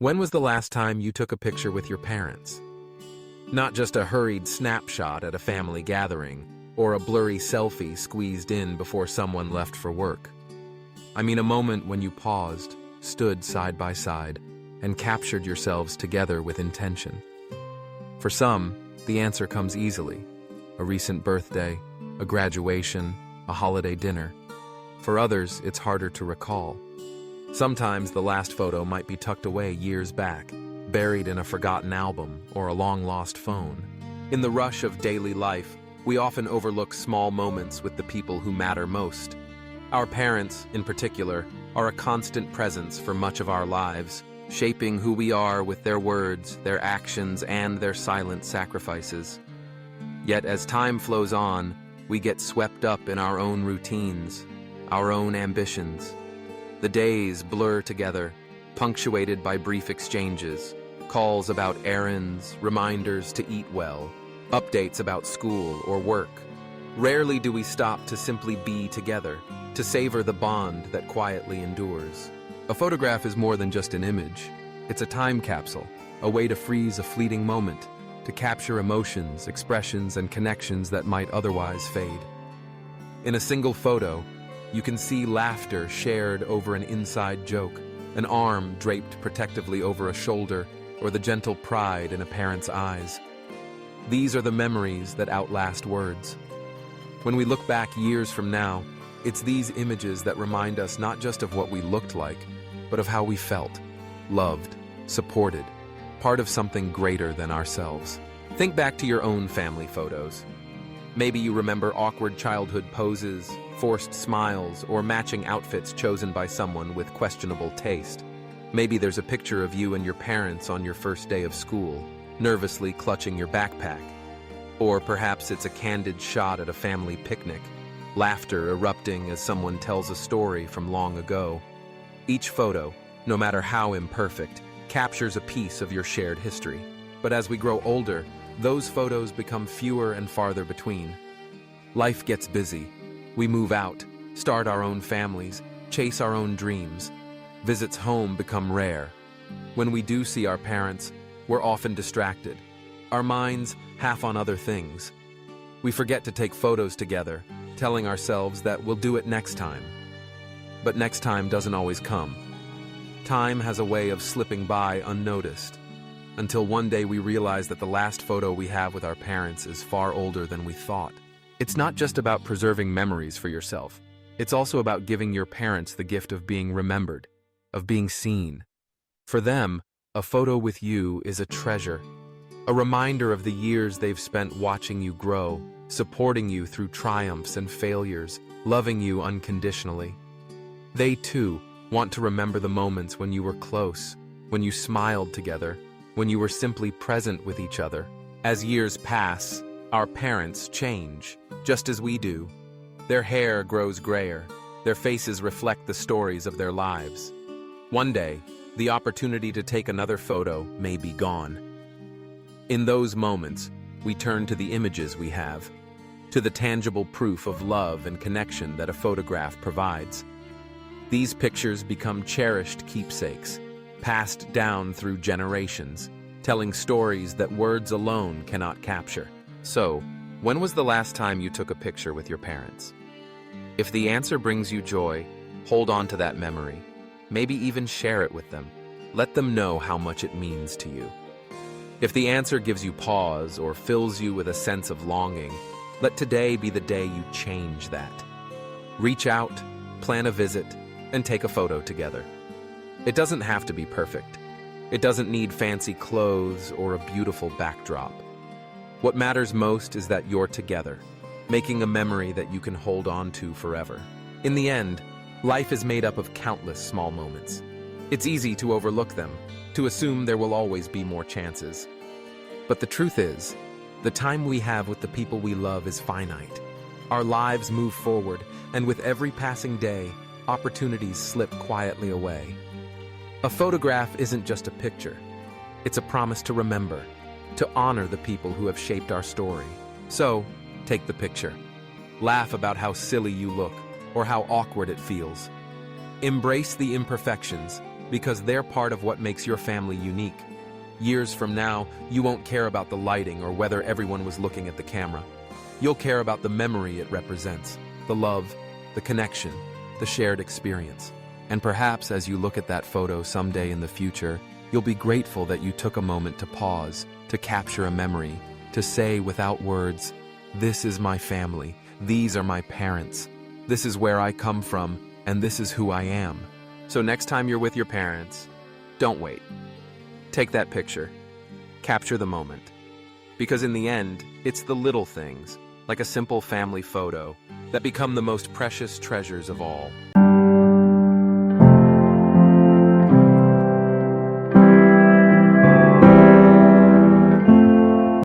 When was the last time you took a picture with your parents? Not just a hurried snapshot at a family gathering, or a blurry selfie squeezed in before someone left for work. I mean a moment when you paused, stood side by side, and captured yourselves together with intention. For some, the answer comes easily. A recent birthday, a graduation, a holiday dinner. For others, it's harder to recall. Sometimes the last photo might be tucked away years back, buried in a forgotten album or a long-lost phone. In the rush of daily life, we often overlook small moments with the people who matter most. Our parents, in particular, are a constant presence for much of our lives, shaping who we are with their words, their actions, and their silent sacrifices. Yet as time flows on, we get swept up in our own routines, our own ambitions. The days blur together, punctuated by brief exchanges, calls about errands, reminders to eat well, updates about school or work. Rarely do we stop to simply be together, to savor the bond that quietly endures. A photograph is more than just an image. It's a time capsule, a way to freeze a fleeting moment, to capture emotions, expressions, and connections that might otherwise fade. In a single photo, you can see laughter shared over an inside joke, an arm draped protectively over a shoulder, or the gentle pride in a parent's eyes. These are the memories that outlast words. When we look back years from now, it's these images that remind us not just of what we looked like, but of how we felt, loved, supported, part of something greater than ourselves. Think back to your own family photos. Maybe you remember awkward childhood poses, forced smiles, or matching outfits chosen by someone with questionable taste. Maybe there's a picture of you and your parents on your first day of school, nervously clutching your backpack. Or perhaps it's a candid shot at a family picnic, laughter erupting as someone tells a story from long ago. Each photo, no matter how imperfect, captures a piece of your shared history. But as we grow older, those photos become fewer and farther between. Life gets busy. We move out, start our own families, chase our own dreams. Visits home become rare. When we do see our parents, we're often distracted, our minds half on other things. We forget to take photos together, telling ourselves that we'll do it next time. But next time doesn't always come. Time has a way of slipping by unnoticed, until one day we realize that the last photo we have with our parents is far older than we thought. It's not just about preserving memories for yourself. It's also about giving your parents the gift of being remembered, of being seen. For them, a photo with you is a treasure, a reminder of the years they've spent watching you grow, supporting you through triumphs and failures, loving you unconditionally. They, too, want to remember the moments when you were close, when you smiled together, when you were simply present with each other. As years pass, our parents change, just as we do. Their hair grows grayer, their faces reflect the stories of their lives. One day, the opportunity to take another photo may be gone. In those moments, we turn to the images we have, to the tangible proof of love and connection that a photograph provides. These pictures become cherished keepsakes, passed down through generations, telling stories that words alone cannot capture. So, when was the last time you took a picture with your parents? If the answer brings you joy, hold on to that memory. Maybe even share it with them. Let them know how much it means to you. If the answer gives you pause or fills you with a sense of longing, let today be the day you change that. Reach out, plan a visit, and take a photo together. It doesn't have to be perfect. It doesn't need fancy clothes or a beautiful backdrop. What matters most is that you're together, making a memory that you can hold on to forever. In the end, life is made up of countless small moments. It's easy to overlook them, to assume there will always be more chances. But the truth is, the time we have with the people we love is finite. Our lives move forward, and with every passing day, opportunities slip quietly away. A photograph isn't just a picture. It's a promise to remember, to honor the people who have shaped our story. So, take the picture. Laugh about how silly you look, or how awkward it feels. Embrace the imperfections, because they're part of what makes your family unique. Years from now, you won't care about the lighting or whether everyone was looking at the camera. You'll care about the memory it represents, the love, the connection, the shared experience. And perhaps as you look at that photo someday in the future, you'll be grateful that you took a moment to pause, to capture a memory, to say without words, "This is my family, these are my parents, this is where I come from, and this is who I am." So next time you're with your parents, don't wait. Take that picture. Capture the moment. Because in the end, it's the little things, like a simple family photo, that become the most precious treasures of all.